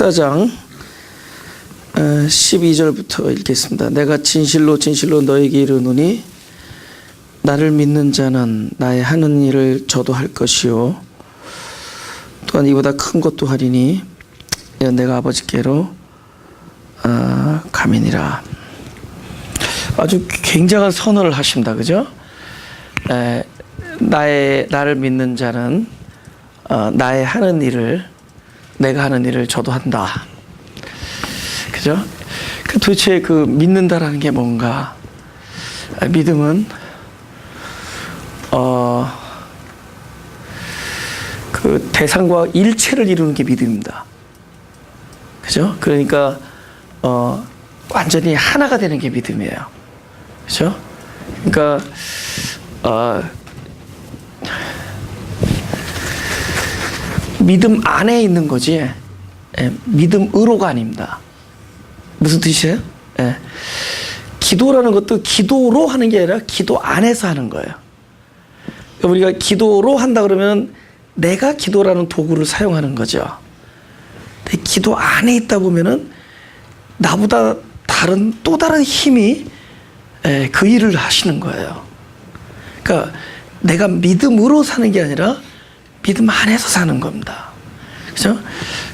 14장 12절부터 읽겠습니다. 내가 진실로 진실로 너에게 이르노니 나를 믿는 자는 나의 하는 일을 저도 할 것이요 또한 이보다 큰 것도 하리니 내가 아버지께로 가미니라. 아주 굉장한 선언을 하십니다. 그죠? 나를 믿는 자는 나의 하는 일을, 내가 하는 일을 저도 한다. 그죠? 도대체 그 믿는다라는 게 뭔가? 믿음은 그 대상과 일체를 이루는 게 믿음입니다. 그죠? 그러니까 완전히 하나가 되는 게 믿음이에요. 그죠? 그러니까 믿음 안에 있는 거지, 믿음으로가 아닙니다. 무슨 뜻이에요? 기도라는 것도 기도로 하는 게 아니라 기도 안에서 하는 거예요. 우리가 기도로 한다 그러면 내가 기도라는 도구를 사용하는 거죠. 근데 기도 안에 있다 보면은 나보다 또 다른 힘이 그 일을 하시는 거예요. 그러니까 내가 믿음으로 사는 게 아니라 믿음 안에서 사는 겁니다. 그죠?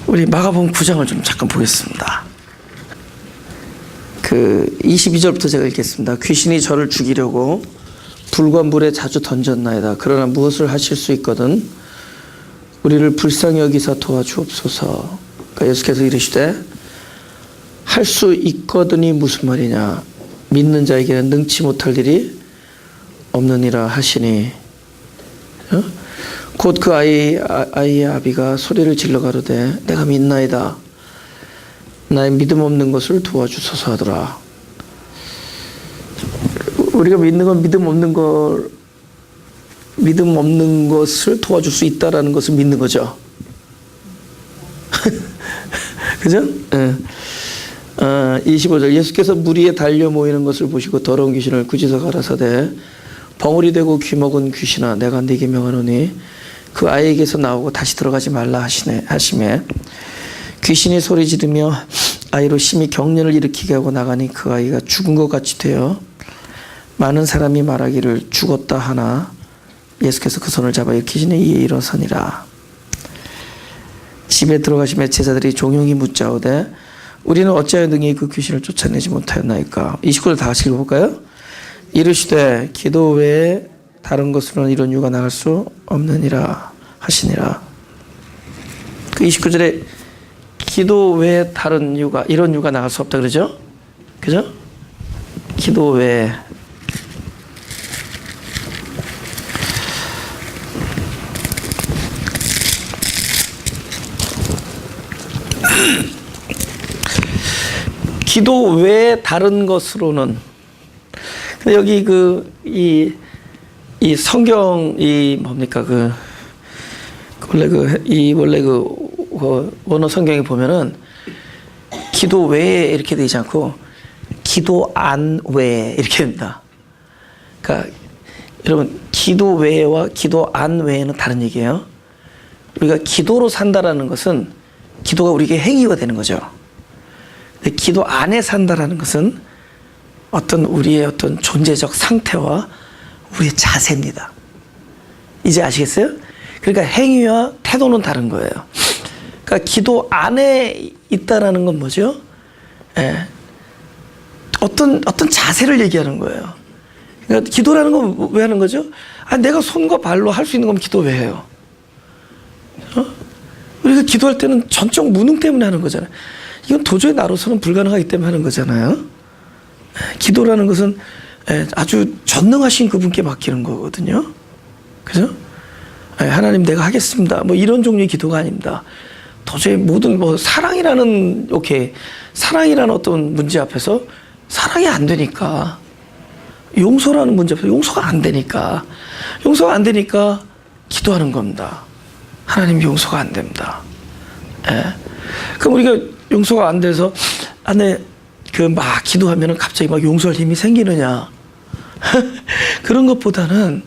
우리 마가복음 9장을 좀 잠깐 보겠습니다. 22절부터 제가 읽겠습니다. 귀신이 저를 죽이려고 불과 물에 자주 던졌나이다. 그러나 무엇을 하실 수 있거든 우리를 불쌍히 여기사 도와주옵소서. 그러니까 예수께서 이르시되 할 수 있거든이 무슨 말이냐, 믿는 자에게는 능치 못할 일이 없느니라 하시니, 곧 그 아이의 아비가 소리를 질러 가로되 내가 믿나이다. 나의 믿음 없는 것을 도와주소서 하더라. 우리가 믿는 건 믿음 없는 것을 도와줄 수 있다라는 것을 믿는 거죠. 그죠? 25절 예수께서 물 위에 달려 모이는 것을 보시고 더러운 귀신을 꾸짖어 가라사대 벙어리 되고 귀먹은 귀신아 내가 네게 명하노니 그 아이에게서 나오고 다시 들어가지 말라 하시매 귀신이 소리 지르며 아이로 심히 경련을 일으키게 하고 나가니 그 아이가 죽은 것 같이 되어 많은 사람이 말하기를 죽었다 하나 예수께서 그 손을 잡아 일으키시니 이에 일어서니라. 집에 들어가시며 제자들이 종용이 묻자오되 우리는 어찌하여 능히 그 귀신을 쫓아내지 못하였나이까. 29절 다 같이 읽어볼까요? 이르시되 기도 외에 다른 것으로는 이런 유가 나갈 수 없느니라 하시니라. 그 29절에 기도 외에 다른 유가, 이런 유가 나갈 수 없다 그러죠? 그죠? 기도 외에. 기도 외에 다른 것으로는. 근데 여기 이 성경이 뭡니까? 원래 원어 성경에 보면은 기도 외에 이렇게 되지 않고 기도 안 외에 이렇게 됩니다. 그러니까 여러분 기도 외와 기도 안 외에는 다른 얘기예요. 우리가 기도로 산다라는 것은 기도가 우리에게 행위가 되는 거죠. 근데 기도 안에 산다라는 것은 우리의 어떤 존재적 상태와 우리의 자세입니다. 이제 아시겠어요? 그러니까 행위와 태도는 다른 거예요. 그러니까 기도 안에 있다라는 건 뭐죠? 어떤 자세를 얘기하는 거예요. 그러니까 기도라는 건 왜 하는 거죠? 내가 손과 발로 할 수 있는 거면 기도 왜 해요? 우리가 기도할 때는 전적 무능 때문에 하는 거잖아요. 이건 도저히 나로서는 불가능하기 때문에 하는 거잖아요. 기도라는 것은 아주 전능하신 그분께 맡기는 거거든요. 그죠? 하나님 내가 하겠습니다. 뭐 이런 종류의 기도가 아닙니다. 도저히 모든 사랑이라는 어떤 문제 앞에서 사랑이 안 되니까, 용서라는 문제 앞에서 용서가 안 되니까 기도하는 겁니다. 하나님 용서가 안 됩니다. 그럼 우리가 용서가 안 돼서 막 기도하면은 갑자기 막 용서할 힘이 생기느냐? 그런 것보다는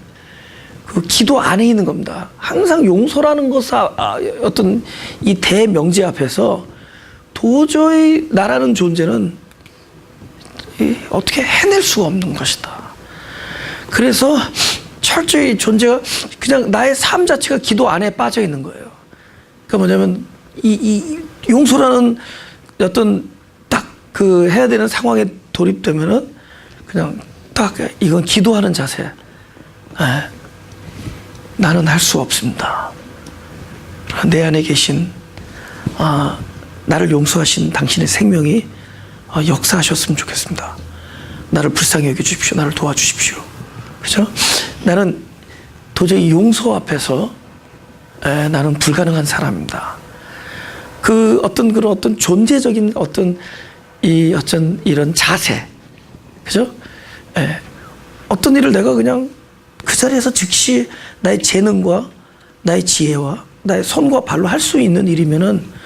그 기도 안에 있는 겁니다. 항상 용서라는 것은 어떤 이 대명제 앞에서 도저히 나라는 존재는 어떻게 해낼 수가 없는 것이다. 그래서 철저히 존재가 그냥 나의 삶 자체가 기도 안에 빠져 있는 거예요. 그러니까 뭐냐면 이 용서라는 어떤 딱 그 해야 되는 상황에 돌입되면은 그냥 딱 이건 기도하는 자세. 나는 할 수 없습니다. 내 안에 계신 나를 용서하신 당신의 생명이 역사하셨으면 좋겠습니다. 나를 불쌍히 여겨주십시오. 나를 도와주십시오. 그죠? 나는 도저히 용서 앞에서 나는 불가능한 사람입니다. 그 어떤 존재적인 어떤 이런 자세, 그죠? 어떤 일을 내가 그냥 그 자리에서 즉시 나의 재능과 나의 지혜와 나의 손과 발로 할 수 있는 일이면은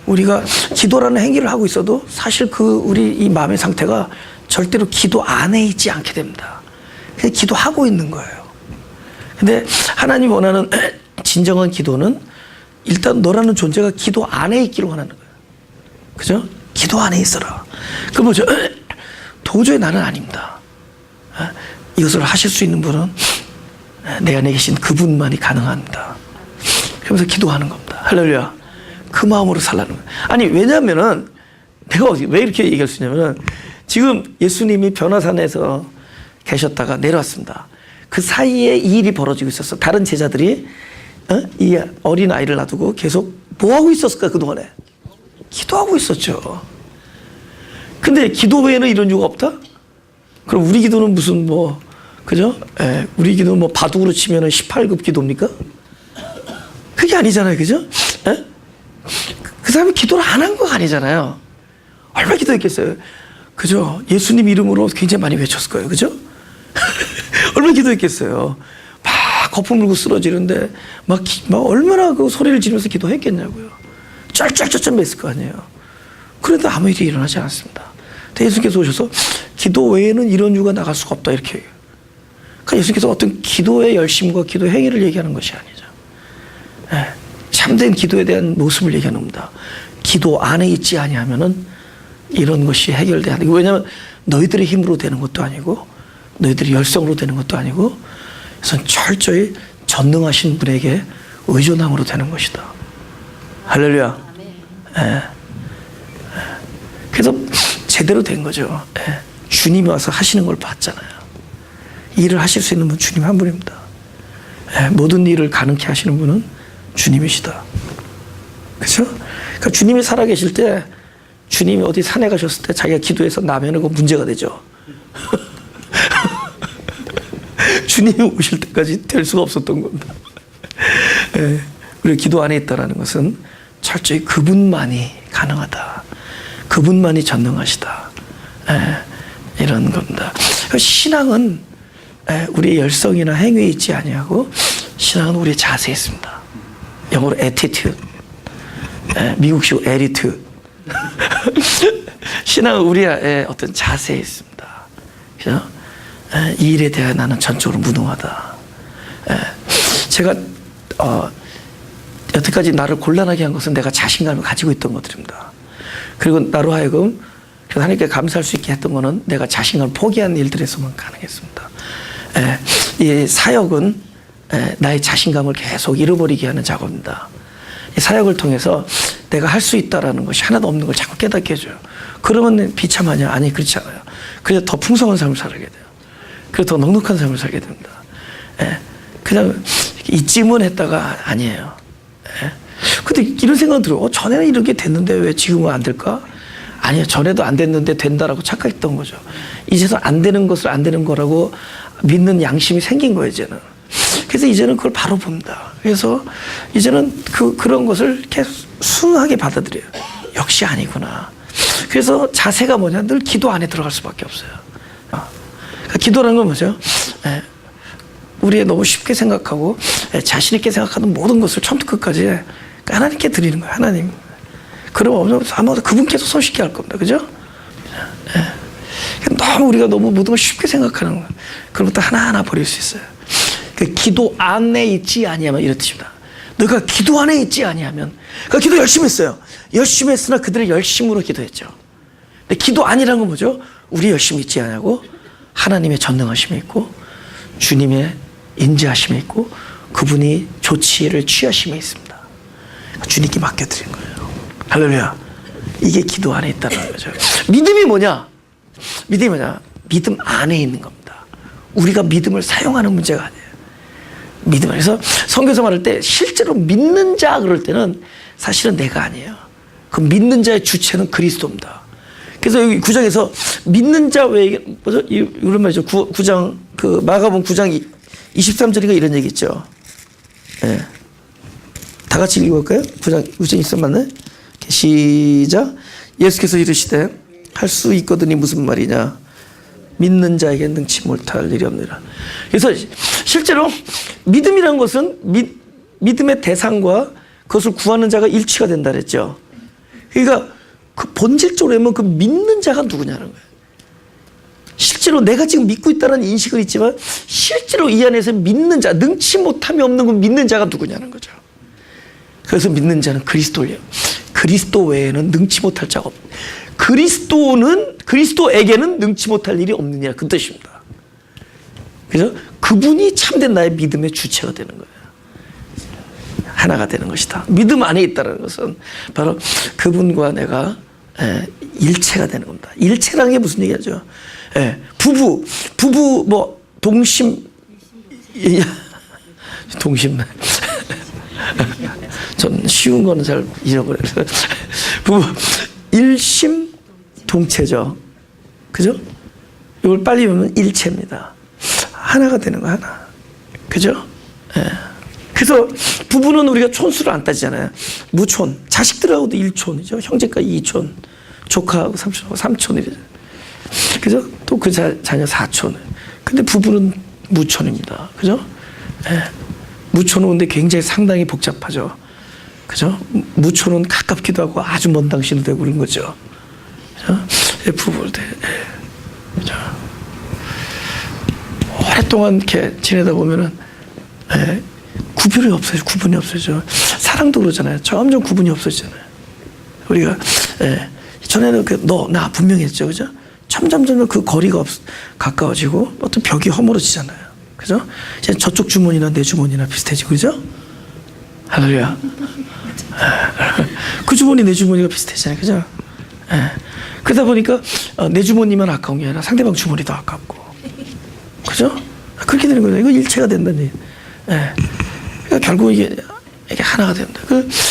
우리가 기도라는 행위를 하고 있어도 사실 우리 이 마음의 상태가 절대로 기도 안에 있지 않게 됩니다. 그냥 기도하고 있는 거예요. 근데 하나님 원하는 진정한 기도는 일단 너라는 존재가 기도 안에 있기를 원하는 거예요. 그죠? 기도 안에 있어라. 그 뭐죠? 도저히 나는 아닙니다. 이것을 하실 수 있는 분은 내 안에 계신 그분만이 가능합니다. 그러면서 기도하는 겁니다. 할렐루야. 그 마음으로 살라는 거예요. 아니, 왜냐면은 내가 왜 이렇게 얘기할 수 있냐면은 지금 예수님이 변화산에서 계셨다가 내려왔습니다. 그 사이에 이 일이 벌어지고 있었어. 다른 제자들이 이 어린 아이를 놔두고 계속 뭐 하고 있었을까 그동안에? 기도하고 있었죠. 근데 기도 외에는 이런 이유가 없다? 그럼 우리 기도는 무슨 그죠? 우리 기도는 바둑으로 치면은 18급 기도입니까? 그게 아니잖아요. 그죠? 그 사람이 기도를 안 한 거 아니잖아요. 얼마나 기도했겠어요? 그죠? 예수님 이름으로 굉장히 많이 외쳤을 거예요. 그죠? 얼마나 기도했겠어요? 막 거품 물고 쓰러지는데 막 얼마나 그 소리를 지르면서 기도했겠냐고요. 쩔쩔쩔쩔 맸을 거 아니에요. 그런데 아무 일이 일어나지 않았습니다. 근데 예수께서 오셔서 기도 외에는 이런 이유가 나갈 수가 없다 이렇게 얘기해요. 그러니까 예수께서 어떤 기도의 열심과 기도 행위를 얘기하는 것이 아니죠. 참된 기도에 대한 모습을 얘기하는 겁니다. 기도 안에 있지 아니하면은 이런 것이 해결돼야 돼. 왜냐하면 너희들의 힘으로 되는 것도 아니고 너희들의 열성으로 되는 것도 아니고 그래서 철저히 전능하신 분에게 의존함으로 되는 것이다. 할렐루야. 그래서 제대로 된 거죠. 주님이 와서 하시는 걸 봤잖아요. 일을 하실 수 있는 분 주님 한 분입니다. 모든 일을 가능케 하시는 분은 주님이시다. 그렇죠? 그러니까 주님이 살아계실 때 주님이 어디 산에 가셨을 때 자기가 기도해서 나면은 그 문제가 되죠. 주님이 오실 때까지 될 수가 없었던 겁니다. 우리가 기도 안에 있다는 것은 철저히 그분만이 가능하다. 그분만이 전능하시다. 이런 겁니다. 신앙은 우리의 열성이나 행위에 있지 아니하고 신앙은 우리의 자세에 있습니다. 영어로 attitude, 미국식으로 attitude. 신앙은 우리의 어떤 자세에 있습니다. 그죠? 이 일에 대해 나는 전적으로 무능하다. 제가 여태까지 나를 곤란하게 한 것은 내가 자신감을 가지고 있던 것들입니다. 그리고 나로 하여금 하나님께 감사할 수 있게 했던 것은 내가 자신감을 포기한 일들에서만 가능했습니다. 이 사역은 나의 자신감을 계속 잃어버리게 하는 작업입니다. 이 사역을 통해서 내가 할 수 있다라는 것이 하나도 없는 걸 자꾸 깨닫게 해줘요. 그러면 비참하냐? 아니, 그렇지 않아요. 그래서 더 풍성한 삶을 살게 돼요. 그래서 더 넉넉한 삶을 살게 됩니다. 그냥 이쯤은 했다가 아니에요. 근데 이런 생각은 들어요. 전에는 이렇게 됐는데 왜 지금은 안 될까? 아니요. 전에도 안 됐는데 된다라고 착각했던 거죠. 이제서 안 되는 것을 안 되는 거라고 믿는 양심이 생긴 거예요, 이제는. 그래서 이제는 그걸 바로 봅니다. 그래서 이제는 그런 것을 이렇게 순하게 받아들여요. 역시 아니구나. 그래서 자세가 뭐냐? 늘 기도 안에 들어갈 수밖에 없어요. 그러니까 기도라는 건 뭐죠? 우리의 너무 쉽게 생각하고 자신 있게 생각하는 모든 것을 처음부터 끝까지 하나님께 드리는 거예요. 하나님. 그럼 아마 그분께서 손쉽게 할 겁니다. 그죠? 너무 우리가 너무 모든 걸 쉽게 생각하는 거예요. 그런 것도 하나하나 버릴 수 있어요. 그 기도 안에 있지 아니하면 이런 뜻입니다. 너가 기도 안에 있지 아니하면. 그러니까 기도 열심히 했어요. 열심히 했으나 그들의 열심으로 기도했죠. 근데 기도 아니라는 건 뭐죠? 우리 열심히 있지 않냐고 하나님의 전능하심이 있고 주님의 인지하심이 있고 그분이 조치를 취하심이 있습니다. 주님께 맡겨드린 거예요. 할렐루야. 이게 기도 안에 있다는 거죠. 믿음이 뭐냐? 믿음이 뭐냐? 믿음 안에 있는 겁니다. 우리가 믿음을 사용하는 문제가 아니에요. 믿음을. 그래서 성경에서 말할 때 실제로 믿는 자 그럴 때는 사실은 내가 아니에요. 그 믿는 자의 주체는 그리스도입니다. 그래서 여기 9장에서 믿는 자 외에 뭐죠? 이런 말이죠. 9장 그 마가복음 9장 23절인가 이런 얘기 있죠. 예. 다 같이 읽어볼까요? 9장 23 맞나요? 시작. 예수께서 이르시되 할 수 있거든이 무슨 말이냐? 믿는 자에게 능치 못할 일이 없느니라. 그래서 실제로 믿음이라는 것은 믿음의 대상과 그것을 구하는 자가 일치가 된다 그랬죠. 그러니까 그 본질적으로 보면 그 믿는 자가 누구냐는 거예요. 실제로 내가 지금 믿고 있다는 인식은 있지만 실제로 이 안에서 믿는 자, 능치 못함이 없는 그 믿는 자가 누구냐는 거죠. 그래서 믿는 자는 그리스도예요. 그리스도 외에는 능치 못할 자가 없다. 그리스도에게는 능치 못할 일이 없느냐 그 뜻입니다. 그래서 그분이 참된 나의 믿음의 주체가 되는 거예요. 하나가 되는 것이다. 믿음 안에 있다는 것은 바로 그분과 내가 일체가 되는 겁니다. 일체라는 게 무슨 얘기하죠? 부부 뭐 동심 전 쉬운 거는 잘 잊어버려요. 부부 일심동체죠. 그죠? 이걸 빨리 보면 일체입니다. 하나가 되는 거 하나. 그죠? 그래서 부부는 우리가 촌수를 안 따지잖아요. 무촌. 자식들하고도 1촌이죠. 형제가 2촌. 조카하고 3촌하고 3촌이죠. 그죠? 또 그 자녀 4촌. 근데 부부는 무촌입니다. 그죠? 무촌은 근데 굉장히 상당히 복잡하죠. 그죠? 무촌은 가깝기도 하고 아주 먼 당신도 되고 그런 거죠. 그죠? 부부를 돼. 그죠? 오랫동안 이렇게 지내다 보면은, 구분이 없어져. 구분이 없어져. 사랑도 그러잖아요. 점점 구분이 없어지잖아요. 우리가, 전에는 너, 나 분명히 했죠. 그죠? 점점 그 거리가 가까워지고 어떤 벽이 허물어지잖아요. 그죠? 이제 저쪽 주머니나 내 주머니나 비슷해지고, 그죠? 할렐루야. 그 주머니 내 주머니가 비슷해지잖아요. 그죠? 그러다 보니까 내 주머니만 아까운 게 아니라 상대방 주머니도 아깝고. 그죠? 그렇게 되는 거죠. 이거 일체가 된다니. 그러니까 결국 이게 하나가 된다.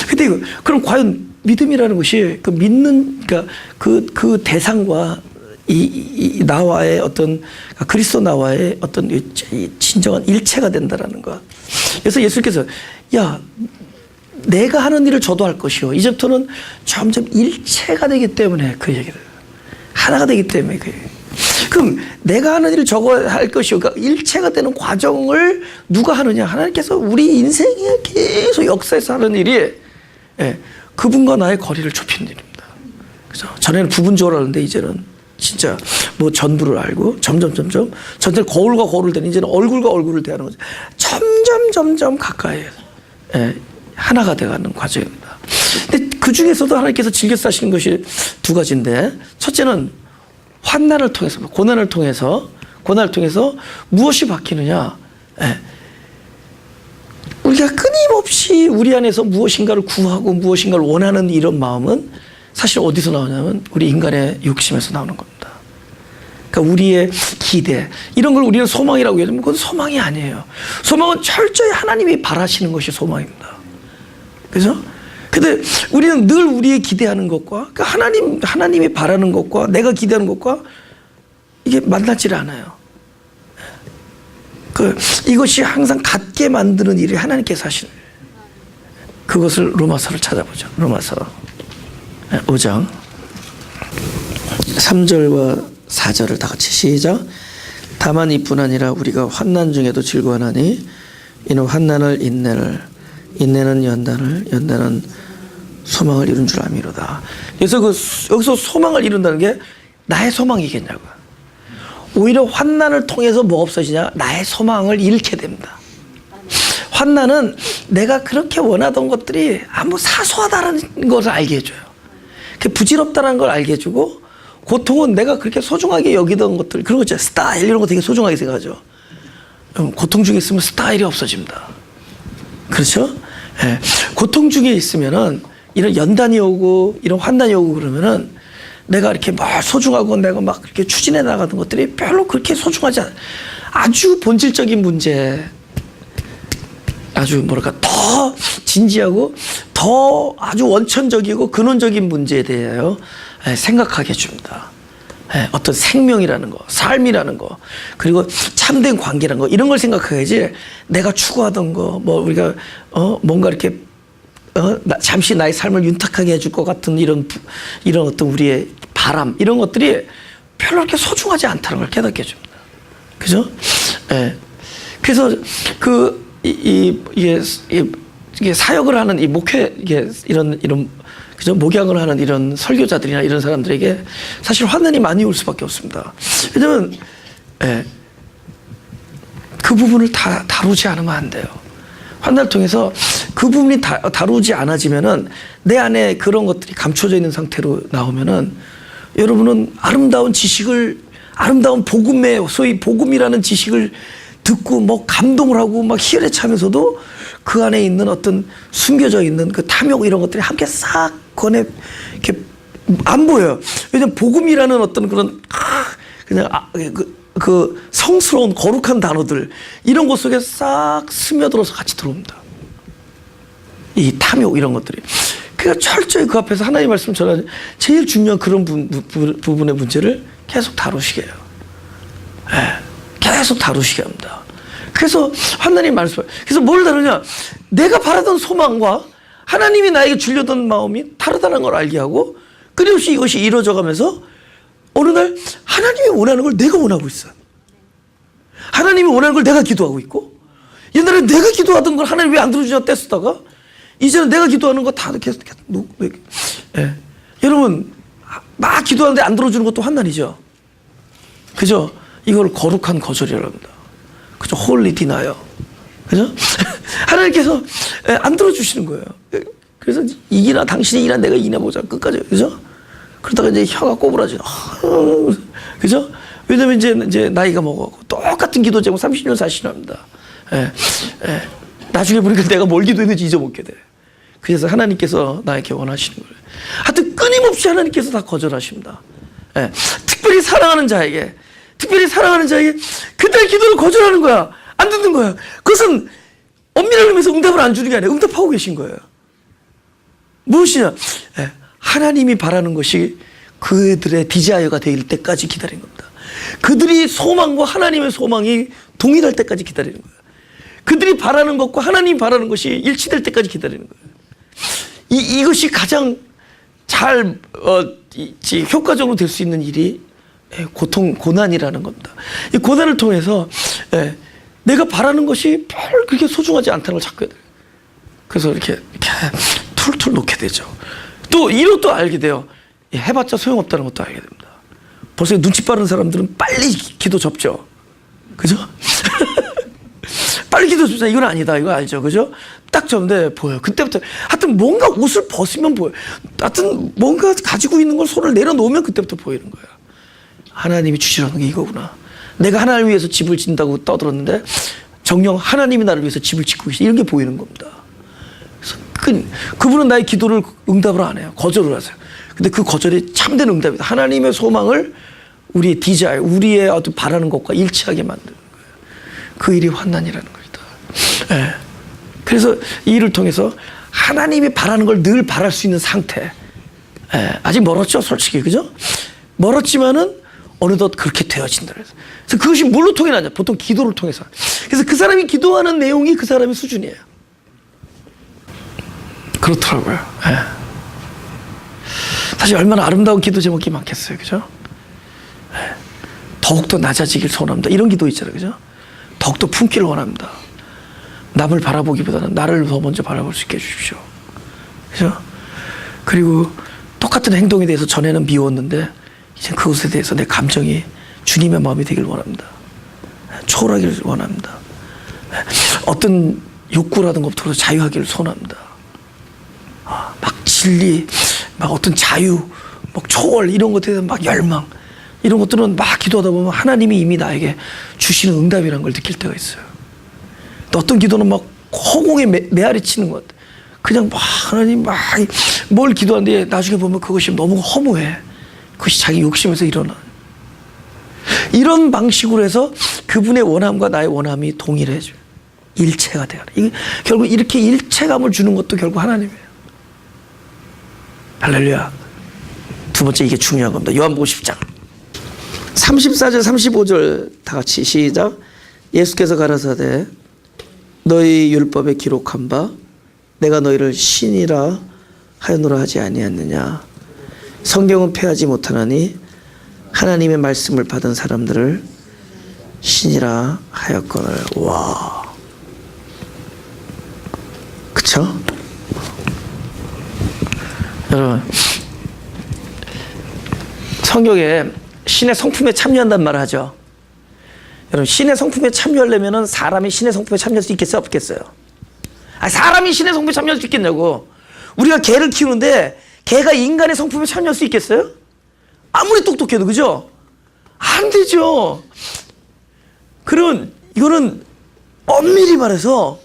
근데 그럼 과연 믿음이라는 것이 그 믿는, 그러니까 그 대상과 이 나와의 어떤 그리스도 나와의 어떤 진정한 일체가 된다라는 거. 그래서 예수께서 야 내가 하는 일을 저도 할 것이요. 이제부터는 점점 일체가 되기 때문에 그 얘기를 하나가 되기 때문에 그 얘기. 그럼 내가 하는 일을 저거 할 것이요. 그러니까 일체가 되는 과정을 누가 하느냐? 하나님께서 우리 인생에 계속 역사에서 하는 일이 그분과 나의 거리를 좁히는 일입니다. 그죠? 전에는 부분적으로 하는데 이제는 진짜 뭐 전부를 알고 점점 전에 거울과 거울을 대는 이제는 얼굴과 얼굴을 대하는 거죠. 점점 가까이 하나가 돼가는 과정입니다. 근데 그 중에서도 하나님께서 즐겨서 하시는 것이 두 가지인데 첫째는 환난을 통해서 고난을 통해서 무엇이 바뀌느냐? 우리가 끊임없이 우리 안에서 무엇인가를 구하고 무엇인가를 원하는 이런 마음은 사실 어디서 나오냐면 우리 인간의 욕심에서 나오는 겁니다. 그러니까 우리의 기대 이런 걸 우리는 소망이라고 해도 그건 소망이 아니에요. 소망은 철저히 하나님이 바라시는 것이 소망입니다. 그죠? 근데 우리는 늘 우리의 기대하는 것과 그러니까 하나님이 바라는 것과 내가 기대하는 것과 이게 만나질 않아요. 이것이 항상 같게 만드는 일이 하나님께서 하시는 그것을 로마서를 찾아보죠. 로마서 5장 3절과 4절을 다 같이 시작. 다만 이뿐 아니라 우리가 환난 중에도 즐거워하나니 이는 환난을 인내는 연단은 소망을 이룬 줄 아미로다. 그래서 여기서 소망을 이룬다는 게 나의 소망이겠냐고요. 오히려 환난을 통해서 뭐가 없어지냐? 나의 소망을 잃게 됩니다. 환난은 내가 그렇게 원하던 것들이 아무 사소하다는 것을 알게 해줘요. 부질없다는 걸 알게 해주고, 고통은 내가 그렇게 소중하게 여기던 것들, 그런 거 있잖아요. 스타일 이런 거 되게 소중하게 생각하죠. 고통 중에 있으면 스타일이 없어집니다. 그렇죠? 예. 고통 중에 있으면은 이런 연단이 오고 이런 환난이 오고 그러면은 내가 이렇게 막 소중하고 내가 막 그렇게 추진해 나가던 것들이 별로 그렇게 소중하지 않아요. 아주 본질적인 문제, 아주 뭐랄까 더 진지하고 더 아주 원천적이고 근원적인 문제에 대하여 생각하게 해줍니다. 어떤 생명이라는 거, 삶이라는 거, 그리고 참된 관계라는 거, 이런 걸 생각해야지 내가 추구하던 거, 뭐 우리가 뭔가 이렇게 잠시 나의 삶을 윤택하게 해줄 것 같은 이런 어떤 우리의 바람, 이런 것들이 별로 그렇게 소중하지 않다는 걸 깨닫게 해줍니다. 그죠? 예. 그래서 이게 사역을 하는 이 목회, 이런 그죠? 목양을 하는 이런 설교자들이나 이런 사람들에게 사실 환난이 많이 올 수밖에 없습니다. 왜냐면, 예, 그 부분을 다 다루지 않으면 안 돼요. 환난을 통해서 그 부분이 다루지 않아지면은 내 안에 그런 것들이 감춰져 있는 상태로 나오면은 여러분은 아름다운 복음의, 소위 복음이라는 지식을 듣고 뭐 감동을 하고 막 희열에 차면서도 그 안에 있는 어떤 숨겨져 있는 그 탐욕 이런 것들이 함께 싹 이렇게 안 보여요. 왜냐면 복음이라는 어떤 그런 그냥 그 성스러운 거룩한 단어들 이런 것 속에 싹 스며들어서 같이 들어옵니다. 이 탐욕 이런 것들이. 그러니까 철저히 그 앞에서 하나님의 말씀 전하는 제일 중요한 그런 부분의 문제를 계속 다루시게 해요. 계속 다루시게 합니다. 그래서 하나님 말씀, 그래서 뭘 다루냐? 내가 바라던 소망과 하나님이 나에게 주려던 마음이 다르다는 걸 알게 하고, 끊임없이 이것이 이루어져 가면서 어느 날 하나님이 원하는 걸 내가 원하고 있어. 하나님이 원하는 걸 내가 기도하고 있고, 옛날에 내가 기도하던 걸 하나님 왜 안 들어주냐 떼쓰다가 이제는 내가 기도하는 거 다 계속 여러분 막 기도하는데 안 들어주는 것도 환난이죠. 그죠? 이걸 거룩한 거절이라고 합니다. 그죠? 홀리 디나요. 그죠? 하나님께서 안 들어주시는 거예요. 그래서 이기나 당신이 이나 내가 이나 보자 끝까지. 그죠? 그러다가 이제 혀가 꼬부라져. 그죠? 왜냐면 이제 나이가 먹어가고 똑같은 기도 제목 30년 40년 합니다. 나중에 보니까 내가 뭘 기도했는지 잊어먹게 돼. 그래서 하나님께서 나에게 원하시는 거예요. 하여튼 끊임없이 하나님께서 다 거절하십니다. 특별히 사랑하는 자에게 그들의 기도를 거절하는 거야. 안 듣는 거야. 그것은 엄밀하게 하면서 응답을 안 주는 게 아니라 응답하고 계신 거예요. 무엇이냐? 하나님이 바라는 것이 그들의 디자이어가 될 때까지 기다린 겁니다. 그들이 소망과 하나님의 소망이 동일할 때까지 기다리는 거예요. 그들이 바라는 것과 하나님이 바라는 것이 일치될 때까지 기다리는 거예요. 이것이 가장 잘 효과적으로 될 수 있는 일이 고난이라는 겁니다. 이 고난을 통해서 내가 바라는 것이 별 그렇게 소중하지 않다는 걸 찾게 돼요. 그래서 이렇게 툴툴 놓게 되죠. 또 이것도 알게 돼요. 해봤자 소용없다는 것도 알게 됩니다. 벌써 눈치 빠른 사람들은 빨리 기도 접죠. 그죠? 빨리 기도 접자. 이건 아니다. 이거 알죠. 그죠? 딱 접는데 보여요. 그때부터 하여튼 뭔가 옷을 벗으면 보여요. 하여튼 뭔가 가지고 있는 걸 손을 내려놓으면 그때부터 보이는 거예요. 하나님이 주시라는 게 이거구나. 내가 하나님을 위해서 집을 짓는다고 떠들었는데 정녕 하나님이 나를 위해서 집을 짓고 계시. 이런 게 보이는 겁니다. 그래서 그분은 나의 기도를 응답을 안 해요. 거절을 하세요. 근데 그 거절이 참된 응답이다. 하나님의 소망을 우리의 디자인, 우리의 어떤 바라는 것과 일치하게 만드는 거예요. 그 일이 환난이라는 겁니다. 그래서 이 일을 통해서 하나님이 바라는 걸 늘 바랄 수 있는 상태. 아직 멀었죠, 솔직히. 그죠? 멀었지만은 어느덧 그렇게 되어진다. 그래서 그것이 뭘로 통해 나냐? 보통 기도를 통해서. 그래서 그 사람이 기도하는 내용이 그 사람의 수준이에요. 그렇더라고요. 사실 얼마나 아름다운 기도 제목이 많겠어요. 그죠? 더욱더 낮아지길 소원합니다. 이런 기도 있잖아요. 그죠? 더욱더 품기를 원합니다. 남을 바라보기보다는 나를 더 먼저 바라볼 수 있게 해주십시오. 그죠? 그리고 똑같은 행동에 대해서 전에는 미웠는데 이제 그것에 대해서 내 감정이 주님의 마음이 되길 원합니다. 초월하기를 원합니다. 어떤 욕구라든 것부터 자유하기를 소원합니다. 막 진리, 막 어떤 자유, 막 초월 이런 것에 대한 막 열망 이런 것들은 막 기도하다 보면 하나님이 이미 나에게 주시는 응답이라는 걸 느낄 때가 있어요. 또 어떤 기도는 막 허공에 메아리 치는 것, 그냥 막 하나님 막 뭘 기도하는데 나중에 보면 그것이 너무 허무해. 그것이 자기 욕심에서 일어나. 이런 방식으로 해서 그분의 원함과 나의 원함이 동일해져요. 일체가 돼요. 결국 이렇게 일체감을 주는 것도 결국 하나님이에요. 할렐루야. 두 번째, 이게 중요한 겁니다. 요한복음 10장 34절 35절 다 같이 시작. 예수께서 가라사대 너희 율법에 기록한 바 내가 너희를 신이라 하였노라 하지 아니하느냐. 성경은 폐하지 못하나니 하나님의 말씀을 받은 사람들을 신이라 하였거늘. 와, 그쵸? 여러분, 성경에 신의 성품에 참여한다는 말을 하죠. 여러분, 신의 성품에 참여하려면 사람이 신의 성품에 참여할 수 있겠어요, 없겠어요? 사람이 신의 성품에 참여할 수 있겠냐고. 우리가 개를 키우는데 개가 인간의 성품에 참여할 수 있겠어요? 아무리 똑똑해도, 그죠? 안 되죠. 이거는 엄밀히 말해서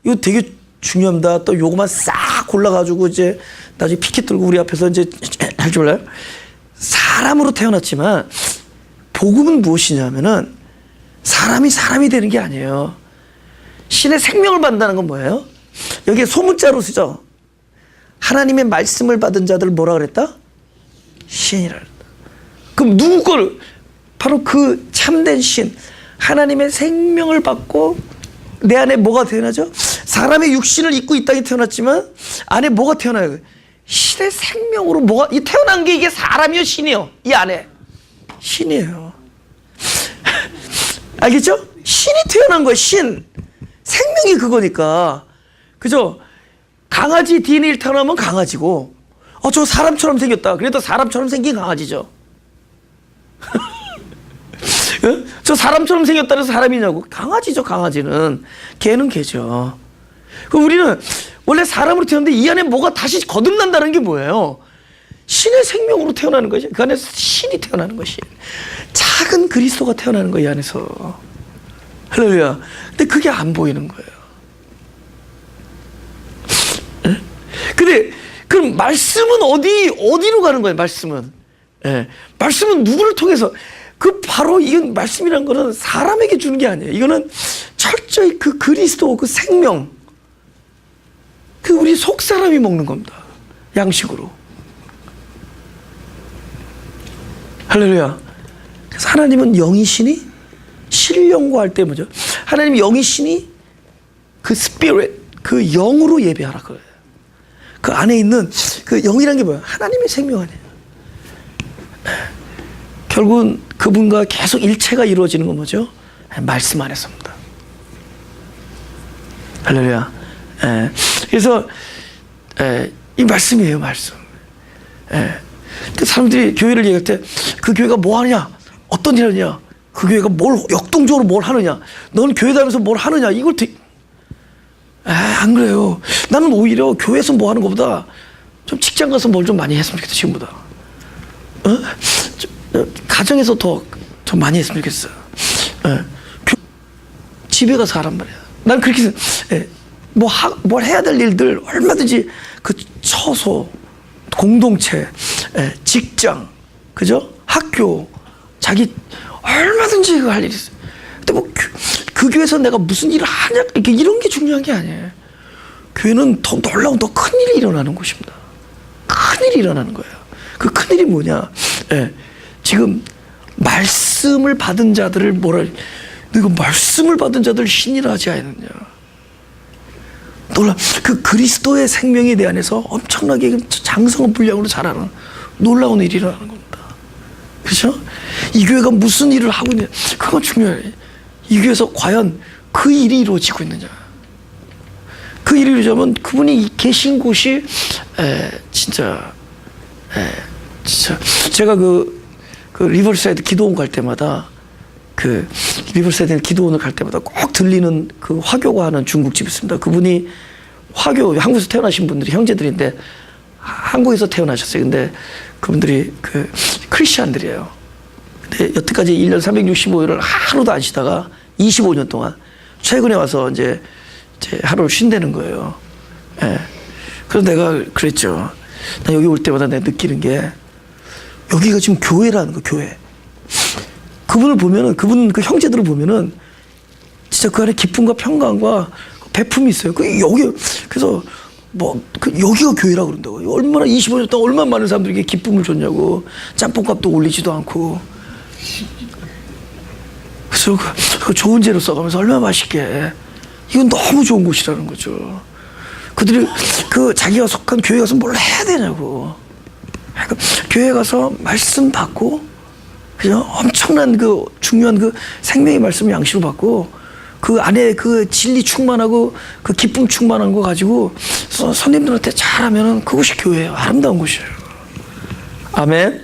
이거 되게 중요합니다. 또 요거만 싹 골라가지고 이제 나중에 피켓 들고 우리 앞에서 이제 할 줄 몰라요? 사람으로 태어났지만 복음은 무엇이냐면은 사람이 되는 게 아니에요. 신의 생명을 받는다는 건 뭐예요? 여기에 소문자로 쓰죠. 하나님의 말씀을 받은 자들 뭐라 그랬다? 신이라 그랬다. 그럼 누구 걸? 바로 그 참된 신, 하나님의 생명을 받고 내 안에 뭐가 태어나죠? 사람의 육신을 입고 이 땅에 태어났지만 안에 뭐가 태어나요? 신의 생명으로 이 태어난 게 이게 사람이요, 신이요? 이 안에 신이에요. 알겠죠? 신이 태어난 거예요. 신. 생명이 그거니까. 그죠? 강아지 DNA를 태어나면 강아지고, 저 사람처럼 생겼다. 그래도 사람처럼 생긴 강아지죠. 저 사람처럼 생겼다 해서 사람이냐고. 강아지죠, 강아지는. 개는 개죠. 그럼 우리는 원래 사람으로 태어났는데 이 안에 뭐가 다시 거듭난다는 게 뭐예요? 신의 생명으로 태어나는 거죠. 그 안에서 신이 태어나는 것이. 작은 그리스도가 태어나는 거예요, 이 안에서. 할렐루야. 근데 그게 안 보이는 거예요. 근데 그럼 말씀은 어디로 가는 거예요? 말씀은. 말씀은 누구를 통해서? 바로 이건 말씀이라는 거는 사람에게 주는 게 아니에요. 이거는 철저히 그 그리스도 그 생명, 우리 속 사람이 먹는 겁니다. 양식으로. 할렐루야. 그래서 하나님은 영이시니 신령과 할 때 뭐죠? 하나님 영이시니 그 스피릿, 그 영으로 예배하라 그래요. 그 안에 있는 그 영이란 게 뭐예요? 하나님의 생명 아니에요. 결국은 그분과 계속 일체가 이루어지는 건 뭐죠? 말씀 안에서입니다. 할렐루야. 그래서 이 말씀이에요, 말씀. 사람들이 교회를 얘기할 때 그 교회가 뭐 하느냐, 어떤 일 하느냐, 그 교회가 역동적으로 뭘 하느냐, 넌 교회 다니면서 뭘 하느냐, 이걸 안 그래요. 나는 오히려 교회에서 뭐 하는 것보다 좀 직장 가서 뭘 좀 많이 했으면 좋겠어, 지금보다. 가정에서 더 많이 했으면 좋겠어. 집에 가서 하란 말이야. 난 그렇게 뭘 해야 될 일들 얼마든지 그 처소, 공동체, 직장, 그죠? 학교, 자기 얼마든지 그거 할 일이 있어. 근데 그 교회에서 내가 무슨 일을 하냐, 이런 게 중요한 게 아니에요. 교회는 더 놀라운 더 큰 일이 일어나는 곳입니다. 큰 일이 일어나는 거예요. 그 큰 일이 뭐냐? 지금 말씀을 받은 자들을 이거 말씀을 받은 자들 신이라 하지 않느냐. 놀라, 그 그리스도의 생명이 내 안에서 엄청나게 장성한 분량으로 자라는 놀라운 일이 일어나는 겁니다. 그렇죠? 이 교회가 무슨 일을 하고 있냐, 그건 중요해. 이 교회에서 과연 그 일이 이루어지고 있느냐. 그 일이 이루어지면 그분이 계신 곳이 진짜 제가 그 리버사이드 기도원 갈 때마다 그 리버사이드에 기도원을 갈 때마다 꼭 들리는 그 화교가 하는 중국집이 있습니다. 그분이 화교, 한국에서 태어나신 분들이 형제들인데 한국에서 태어나셨어요. 근데 그분들이 그 크리스찬들이에요. 근데 여태까지 1년 365일을 하루도 안 쉬다가 25년 동안 최근에 와서 이제 하루를 쉰다는 거예요. 예. 그래서 내가 그랬죠. 나 여기 올 때마다 내가 느끼는 게 여기가 지금 교회라는 거, 교회. 그분을 보면은, 그분 그 형제들을 보면은 진짜 그 안에 기쁨과 평강과 배품이 있어요. 그래서 여기가 교회라고 그런다고. 얼마나 25년 동안 얼마나 많은 사람들에게 기쁨을 줬냐고. 짬뽕값도 올리지도 않고. 그래서 그 좋은 재료 써가면서 얼마나 맛있게. 이건 너무 좋은 곳이라는 거죠. 그들이 자기가 속한 교회 가서 뭘 해야 되냐고. 그러니까 교회 가서 말씀 받고, 그죠? 엄청난 중요한 생명의 말씀 양식을 받고, 그 안에 그 진리 충만하고 그 기쁨 충만한 거 가지고 손님들한테 잘하면은 그것이 교회예요. 아름다운 곳이에요. 아멘?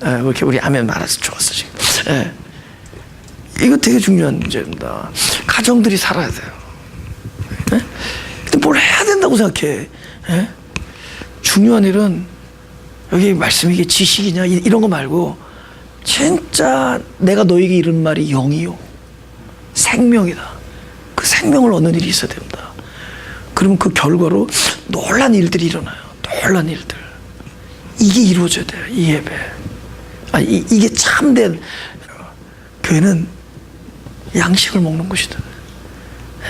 예, 이렇게 우리 아멘 말해서 좋았어, 지금. 예. 이거 되게 중요한 문제입니다. 가정들이 살아야 돼요. 예? 근데 뭘 해야 된다고 생각해. 예? 중요한 일은 여기 말씀이 이게 지식이냐 이런 거 말고 진짜 내가 너에게 이런 말이 영이요 생명이다. 그 생명을 얻는 일이 있어야 됩니다. 그러면 그 결과로 놀란 일들이 일어나요. 놀란 일들. 이게 이루어져야 돼요. 이 예배. 이게 참된 교회는 양식을 먹는 곳이다.